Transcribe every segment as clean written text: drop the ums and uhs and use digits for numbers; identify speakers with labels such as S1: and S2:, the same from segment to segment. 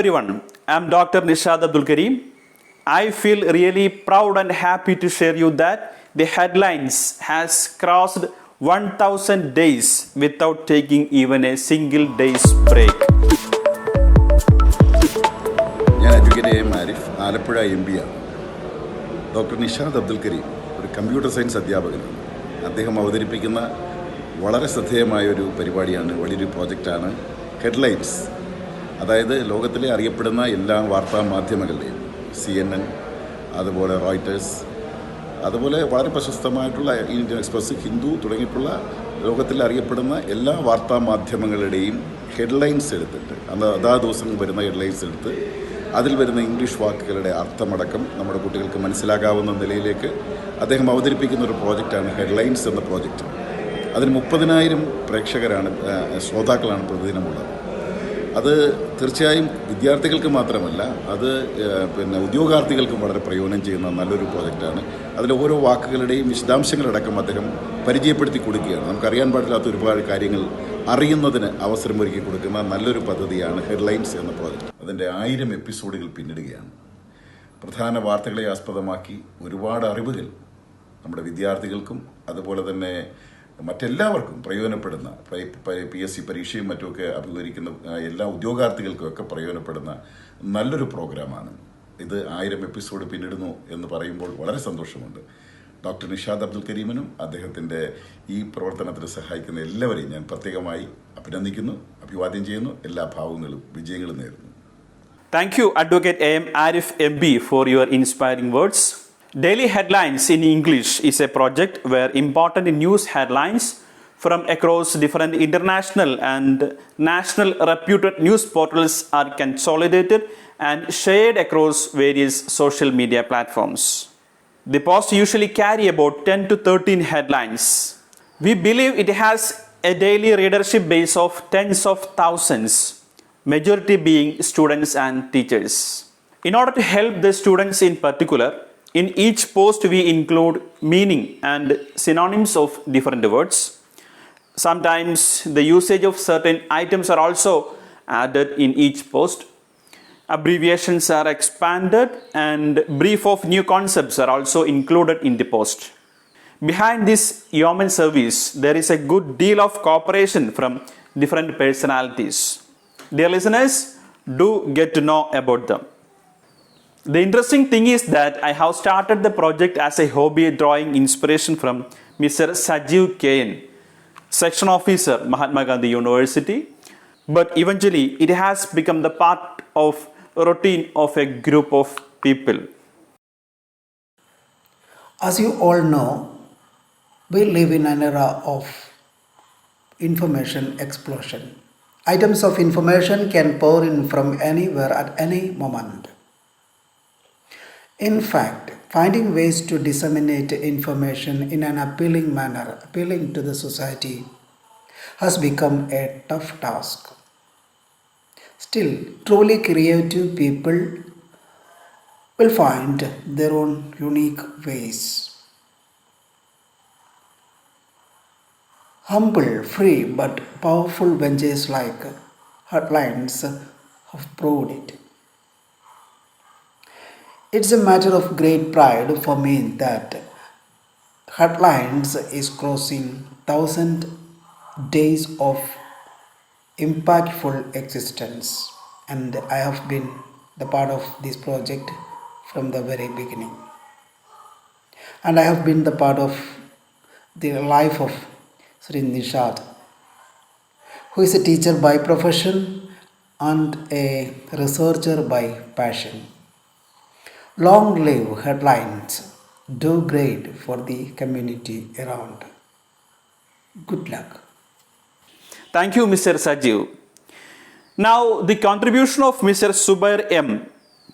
S1: everyone, I'm Dr. Nishad Abdul Kareem. I feel really proud and happy to share you that the headlines has crossed 1000 days without taking even a single day's break.
S2: ഞാൻ advocate M Ariff Alappuzha MP ആണ്. Doctor Nishad Abdul Kareem ഒരു computer science അധ്യാപകനാണ്. അദ്ദേഹം അവതരിപ്പിക്കുന്ന വളരെ ശ്രദ്ധേയമായൊരു പരിപാടിയാണ്, വലിയൊരു പ്രോജക്റ്റാണ് headlines. അതായത് ലോകത്തിലെ അറിയപ്പെടുന്ന എല്ലാ വാർത്താ മാധ്യമങ്ങളുടെയും CNN, അതുപോലെ റോയിട്ടേഴ്സ്, അതുപോലെ വളരെ പ്രശസ്തമായിട്ടുള്ള ഇന്ത്യൻ എക്സ്പ്രസ്, ഹിന്ദു തുടങ്ങിയിട്ടുള്ള ലോകത്തിൽ അറിയപ്പെടുന്ന എല്ലാ വാർത്താ മാധ്യമങ്ങളുടെയും ഹെഡ്ലൈൻസ് എടുത്തിട്ട് അതാ ദിവസം വരുന്ന ഹെഡ്ലൈൻസ് എടുത്ത് അതിൽ വരുന്ന ഇംഗ്ലീഷ് വാക്കുകളുടെ അർത്ഥമടക്കം നമ്മുടെ കുട്ടികൾക്ക് മനസ്സിലാകാവുന്ന നിലയിലേക്ക് അദ്ദേഹം അവതരിപ്പിക്കുന്ന ഒരു പ്രോജക്റ്റാണ് ഹെഡ്ലൈൻസ് എന്ന പ്രോജക്റ്റ്. അതിന് 30,000 പ്രേക്ഷകരാണ്, ശ്രോതാക്കളാണ് പ്രതിദിനമുള്ളത്. അത് തീർച്ചയായും വിദ്യാർത്ഥികൾക്ക് മാത്രമല്ല, അത് ഉദ്യോഗാർത്ഥികൾക്കും വളരെ പ്രയോജനം ചെയ്യുന്ന നല്ലൊരു പ്രോജക്റ്റാണ്. അതിൽ ഓരോ വാക്കുകളുടെയും വിശദാംശങ്ങളടക്കം അദ്ദേഹം പരിചയപ്പെടുത്തി കൊടുക്കുകയാണ്. നമുക്കറിയാൻ പാടില്ലാത്ത ഒരുപാട് കാര്യങ്ങൾ അറിയുന്നതിന് അവസരമൊരുക്കി കൊടുക്കുന്ന നല്ലൊരു പദ്ധതിയാണ് ഹെഡ്ലൈൻസ് എന്ന പ്രോജക്റ്റ്. അതിൻ്റെ 1000 എപ്പിസോഡുകൾ പിന്നിടുകയാണ്. പ്രധാന വാർത്തകളെ ആസ്പദമാക്കി ഒരുപാട് അറിവുകൾ നമ്മുടെ വിദ്യാർത്ഥികൾക്കും അതുപോലെ തന്നെ മറ്റെല്ലാവർക്കും പ്രയോജനപ്പെടുന്ന, PSC പരീക്ഷയും മറ്റുമൊക്കെ അഭിമുഖീകരിക്കുന്ന എല്ലാ ഉദ്യോഗാർത്ഥികൾക്കും ഒക്കെ പ്രയോജനപ്പെടുന്ന നല്ലൊരു പ്രോഗ്രാമാണ് ഇത്. 1000 എപ്പിസോഡ് പിന്നിടുന്നു എന്ന് പറയുമ്പോൾ വളരെ സന്തോഷമുണ്ട്. ഡോക്ടർ നിഷാദ് അബ്ദുൽ കരീമിനും അദ്ദേഹത്തിൻ്റെ ഈ പ്രവർത്തനത്തിന് സഹായിക്കുന്ന എല്ലാവരെയും ഞാൻ പ്രത്യേകമായി അഭിനന്ദിക്കുന്നു, അഭിവാദ്യം ചെയ്യുന്നു. എല്ലാ ഭാവങ്ങളും വിജയങ്ങളും നേരുന്നു.
S1: Thank you, Advocate M Ariff M P, for your inspiring words. Daily Headlines in English is a project where important news headlines from across different international and national reputed news portals are consolidated and shared across various social media platforms. The posts usually carry about 10 to 13 headlines. We believe it has a daily readership base of tens of thousands, majority being students and teachers. In order to help the students in particular, in each post we include meaning and synonyms of different words. Sometimes the usage of certain items are also added in each post. Abbreviations are expanded and brief of new concepts are also included in the post. Behind this yeoman service, there is a good deal of cooperation from different personalities. Dear listeners, do get to know about them. The interesting thing is that I have started the project as a hobby, drawing inspiration from Mr. Sajiv K.N., Section Officer, Mahatma Gandhi University, but eventually it has become the part of routine of a group of people.
S3: As you all know, we live in an era of information explosion. Items of information can pour in from anywhere at any moment. In fact, finding ways to disseminate information in an appealing manner, appealing to the society, has become a tough task. Still, truly creative people will find their own unique ways. Humble, free, but powerful ventures like Headlines have proved it. It's a matter of great pride for me that Headlines is crossing 1000 days of impactful existence, and I have been the part of this project from the very beginning. And I have been the part of the life of Sri Nishad, who is a teacher by profession and a researcher by passion. Long live Headlines. Do great for the community around. Good luck.
S1: Thank you, Mr. Sajiv. Now, the contribution of Mr. Subair M,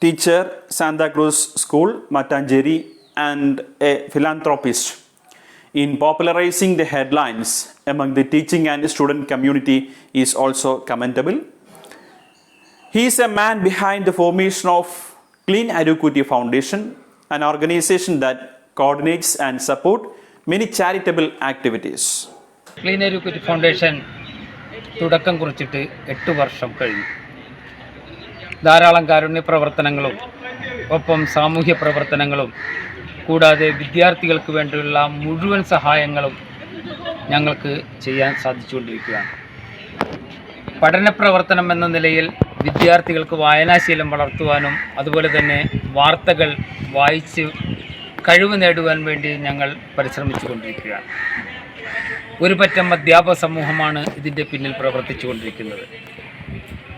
S1: teacher, Santa Cruz School, Mattanjeri, and a philanthropist, in popularizing the headlines among the teaching and student community is also commendable. He is a man behind the formation of Clean Equity Foundation, an organization that coordinates and supports many charitable activities.
S4: Clean Equity Foundation തുടക്കം കുറിച്ചിട്ട് 8 വർഷം കഴിഞ്ഞു. ധാരാളം കാരുണ്യ പ്രവർത്തനങ്ങളും ഒപ്പം സാമൂഹ്യ പ്രവർത്തനങ്ങളും കൂടാതെ വിദ്യാർത്ഥികൾക്ക് വേണ്ടിയുള്ള മുഴുവൻ സഹായങ്ങളും ഞങ്ങൾക്ക് ചെയ്യാൻ സാധിച്ചുകൊണ്ടിരിക്കുകയാണ്. പഠന പ്രവർത്തനം എന്ന നിലയിൽ വിദ്യാർത്ഥികൾക്ക് വായനാശീലം വളർത്തുവാനും അതുപോലെ തന്നെ വാർത്തകൾ വായിച്ച് കഴിവ് നേടുവാൻ വേണ്ടി ഞങ്ങൾ പരിശ്രമിച്ചു കൊണ്ടിരിക്കുകയാണ്. ഒരു പറ്റം അധ്യാപക സമൂഹമാണ് ഇതിൻ്റെ പിന്നിൽ പ്രവർത്തിച്ചു കൊണ്ടിരിക്കുന്നത്.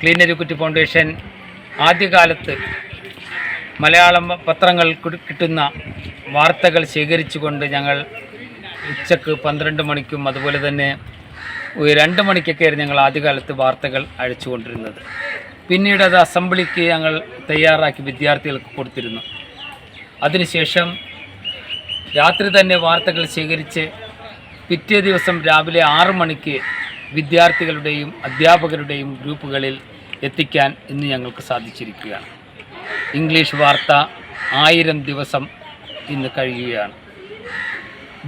S4: ക്ലീൻ എഡ്യൂക്കേറ്റ് ഫൗണ്ടേഷൻ ആദ്യകാലത്ത് മലയാളം പത്രങ്ങൾ കിട്ടുന്ന വാർത്തകൾ ശേഖരിച്ചുകൊണ്ട് ഞങ്ങൾ ഉച്ചക്ക് 12 മണിക്കും അതുപോലെ തന്നെ 2 മണിക്കൊക്കെയായിരുന്നു ഞങ്ങൾ ആദ്യകാലത്ത് വാർത്തകൾ അയച്ചുകൊണ്ടിരുന്നത്. പിന്നീട് അത് അസംബ്ലിക്ക് ഞങ്ങൾ തയ്യാറാക്കി വിദ്യാർത്ഥികൾക്ക് കൊടുത്തിരുന്നു. അതിനുശേഷം രാത്രി തന്നെ വാർത്തകൾ ശേഖരിച്ച് പിറ്റേ ദിവസം രാവിലെ 6 മണിക്ക് വിദ്യാർത്ഥികളുടെയും അധ്യാപകരുടെയും ഗ്രൂപ്പുകളിൽ എത്തിക്കാൻ ഇന്ന് ഞങ്ങൾക്ക് സാധിച്ചിരിക്കുകയാണ്. ഇംഗ്ലീഷ് വാർത്ത 1000 ദിവസം ഇന്ന് കഴിയുകയാണ്.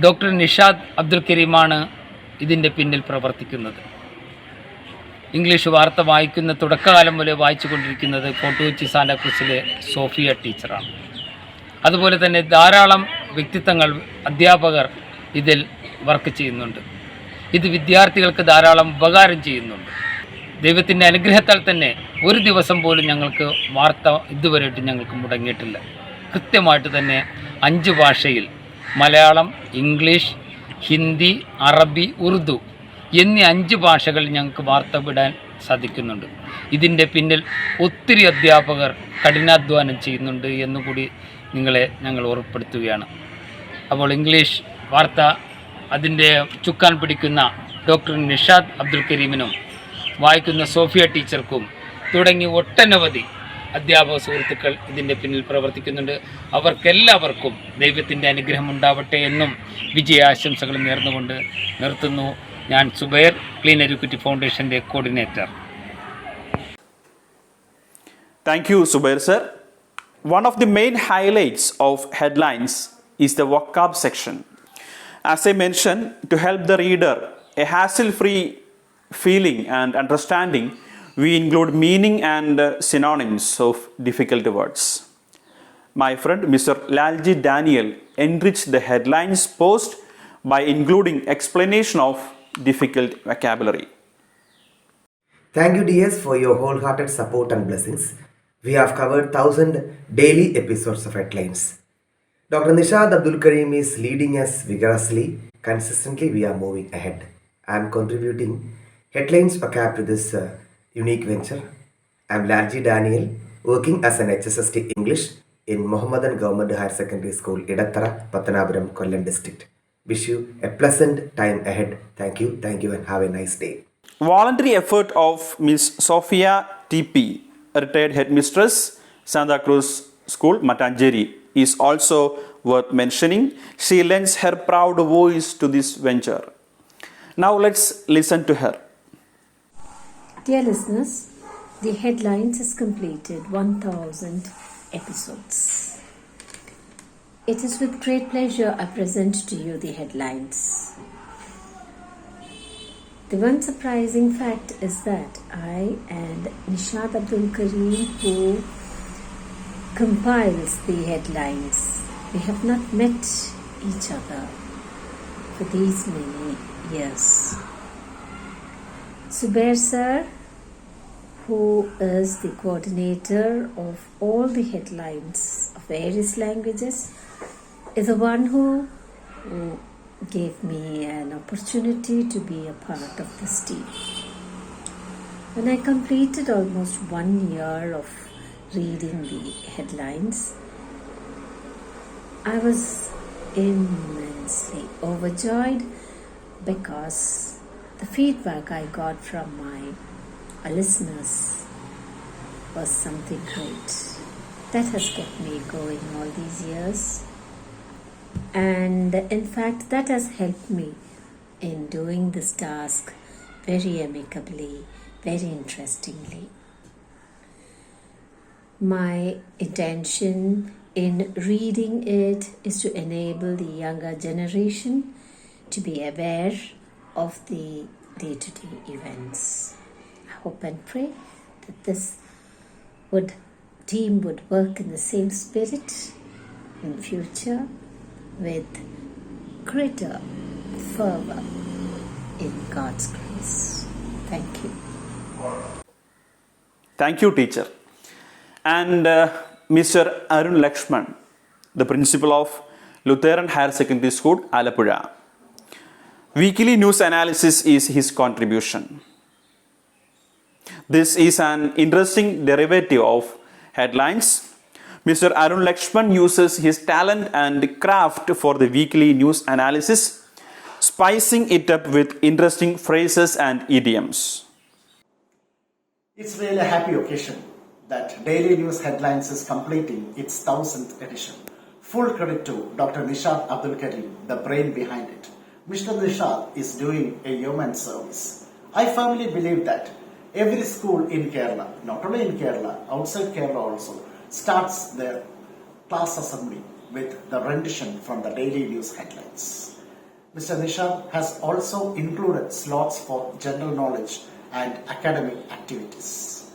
S4: ഡോക്ടർ നിഷാദ് അബ്ദുൽ കരീമാണ് ഇതിൻ്റെ പിന്നിൽ പ്രവർത്തിക്കുന്നത്. ഇംഗ്ലീഷ് വാർത്ത വായിക്കുന്ന തുടക്കകാലം മുതലേ വായിച്ചു കൊണ്ടിരിക്കുന്നത് ഫോർട്ടുകൊച്ചി സാന്റാക്രൂസിലെ സോഫിയ ടീച്ചറാണ്. അതുപോലെ തന്നെ ധാരാളം വ്യക്തിത്വങ്ങൾ അധ്യാപകർ ഇതിൽ വർക്ക് ചെയ്യുന്നുണ്ട്. ഇത് വിദ്യാർത്ഥികൾക്ക് ധാരാളം ഉപകാരം ചെയ്യുന്നുണ്ട്. ദൈവത്തിൻ്റെ അനുഗ്രഹത്താൽ തന്നെ ഒരു ദിവസം പോലും ഞങ്ങൾക്ക് വാർത്ത ഇതുവരെയായിട്ട് ഞങ്ങൾക്ക് മുടങ്ങിയിട്ടില്ല. കൃത്യമായിട്ട് തന്നെ 5 ഭാഷയിൽ മലയാളം, ഇംഗ്ലീഷ്, ഹിന്ദി, അറബി, ഉറുദു എന്നീ 5 ഭാഷകളിൽ ഞങ്ങൾക്ക് വാർത്ത വിടാൻ സാധിക്കുന്നുണ്ട്. ഇതിൻ്റെ പിന്നിൽ ഒത്തിരി അധ്യാപകർ കഠിനാധ്വാനം ചെയ്യുന്നുണ്ട് എന്നുകൂടി നിങ്ങളെ ഞങ്ങൾ ഓർമ്മപ്പെടുത്തുകയാണ്. അപ്പോൾ ഇംഗ്ലീഷ് വാർത്ത അതിൻ്റെ ചുക്കാൻ പിടിക്കുന്ന ഡോക്ടർ നിഷാദ് അബ്ദുൽ കരീമിനും വായിക്കുന്ന സോഫിയ ടീച്ചർക്കും തുടങ്ങി ഒട്ടനവധി അധ്യാപക സുഹൃത്തുക്കൾ ഇതിൻ്റെ പിന്നിൽ പ്രവർത്തിക്കുന്നുണ്ട്. അവർക്കെല്ലാവർക്കും ദൈവത്തിൻ്റെ അനുഗ്രഹം ഉണ്ടാവട്ടെ എന്നും വിജയാശംസകൾ നേർന്നുകൊണ്ട് നിർത്തുന്നു. ഞാൻ സുബൈർ, ക്ലീൻ എഡ്യൂക്കേറ്റ് ഫൗണ്ടേഷൻ്റെ coordinator.
S1: Thank you, Subair sir. One of the main highlights of headlines is the vocab section. As I mentioned, to help the reader a hassle-free feeling and understanding, we include meaning and synonyms of difficult words. My friend Mr. Lalji Daniel enriched the headlines post by including explanation of difficult vocabulary.
S5: Thank you, DS, for your wholehearted support and blessings. We have covered 1000 daily episodes of Headlines. Dr. Nishad Abdul Karim is leading us vigorously. Consistently, we are moving ahead. I am contributing Headlines vocab to this unique venture. I am Lalji Daniel, working as an HSST English in Mohammedan Government Higher Secondary School, Idattara, Pattanapuram, Kollam District. Wish you a pleasant time ahead. Thank you, and have a nice day.
S1: Voluntary effort of Ms. Sophia TP, retired headmistress, Santa Cruz School, Matanjeri, is also worth mentioning. She lends her proud voice to this venture. Now let's listen to her.
S6: Dear listeners, the Headlines has completed 1000 episodes. It is with great pleasure I present to you the headlines. The one surprising fact is that I and Nishad Abdul Karim, who compiles the headlines, we have not met each other for these many years. Subair sir, who is the coordinator of all the headlines of various languages, is the one who gave me an opportunity to be a part of this team. When I completed almost 1 year of reading the headlines, I was immensely overjoyed because the feedback I got from my listeners was something great. That has kept me going all these years. And in fact, that has helped me in doing this task very amicably, very interestingly. My intention in reading it is to enable the younger generation to be aware of the day-to-day events. I hope and pray that this team would work in the same spirit in future with greater fervor in God's grace. Thank you.
S1: Thank you, teacher. And Mr. Arun Lakshman, the principal of Lutheran Higher Secondary School, Alappuzha. Weekly news analysis is his contribution. This is an interesting derivative of headlines. Mr. Arun Lakshman uses his talent and craft for the weekly news analysis, spicing it up with interesting phrases and idioms.
S7: It's really a happy occasion that Daily News Headlines is completing its 1000th edition. Full credit to Dr. Nishad Abdul Karim, the brain behind it. Mr. Nishad is doing a yeoman service. I firmly believe that every school in Kerala, not only in Kerala, outside Kerala also, starts their class assembly with the rendition from the Daily News Headlines. Mr. Nishad has also included slots for general knowledge and academic activities.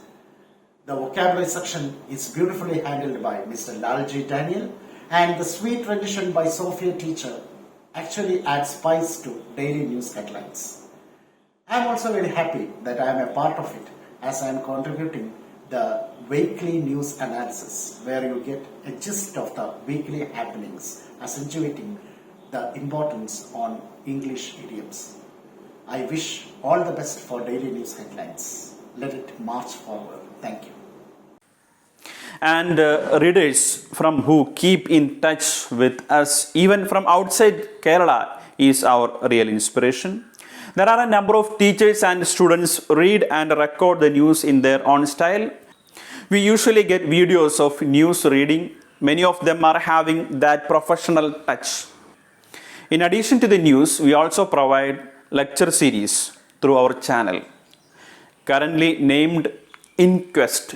S7: The vocabulary section is beautifully handled by Mr. Lalji Daniel, and the sweet rendition by Sophia teacher actually adds spice to Daily News Headlines. I am also very happy that I am a part of it, as I am contributing the weekly news analysis, where you get a gist of the weekly happenings, accentuating the importance on English idioms. I wish all the best for Daily News Headlines. Let it march forward. Thank you.
S1: And readers from who keep in touch with us even from outside Kerala is our real inspiration. There are a number of teachers and students read and record the news in their own style. We usually get videos of news reading. Many of them are having that professional touch. In addition to the news, we also provide lecture series through our channel, currently named Inquest.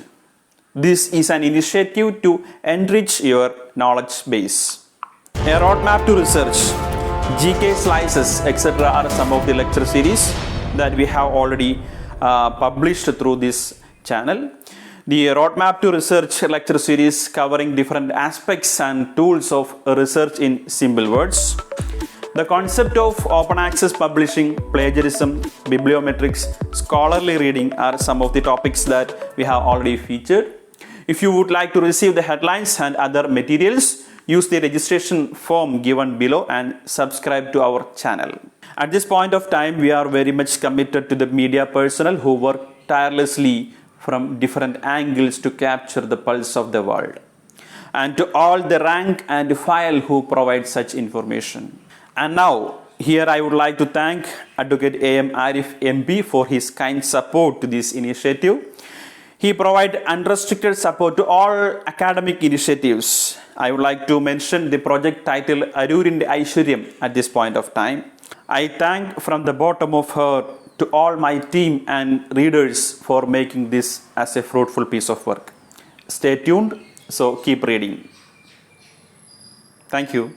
S1: This is an initiative to enrich your knowledge base. A roadmap to research, GK slices, etc. are some of the lecture series that we have already published through this channel. The roadmap to research lecture series covering different aspects and tools of research in simple words. The concept of open access publishing, plagiarism, bibliometrics, scholarly reading are some of the topics that we have already featured. If you would like to receive the headlines and other materials, use the registration form given below and subscribe to our channel. At this point of time, we are very much committed to the media personnel who work tirelessly from different angles to capture the pulse of the world, and to all the rank and file who provide such information. And now, here I would like to thank Advocate M Ariff M P for his kind support to this initiative. He provides unrestricted support to all academic initiatives. I would like to mention the project titled Arurinte Aishwaryam at this point of time. I thank from the bottom of heart to all my team and readers for making this as a fruitful piece of work. Stay tuned, so keep reading. Thank you.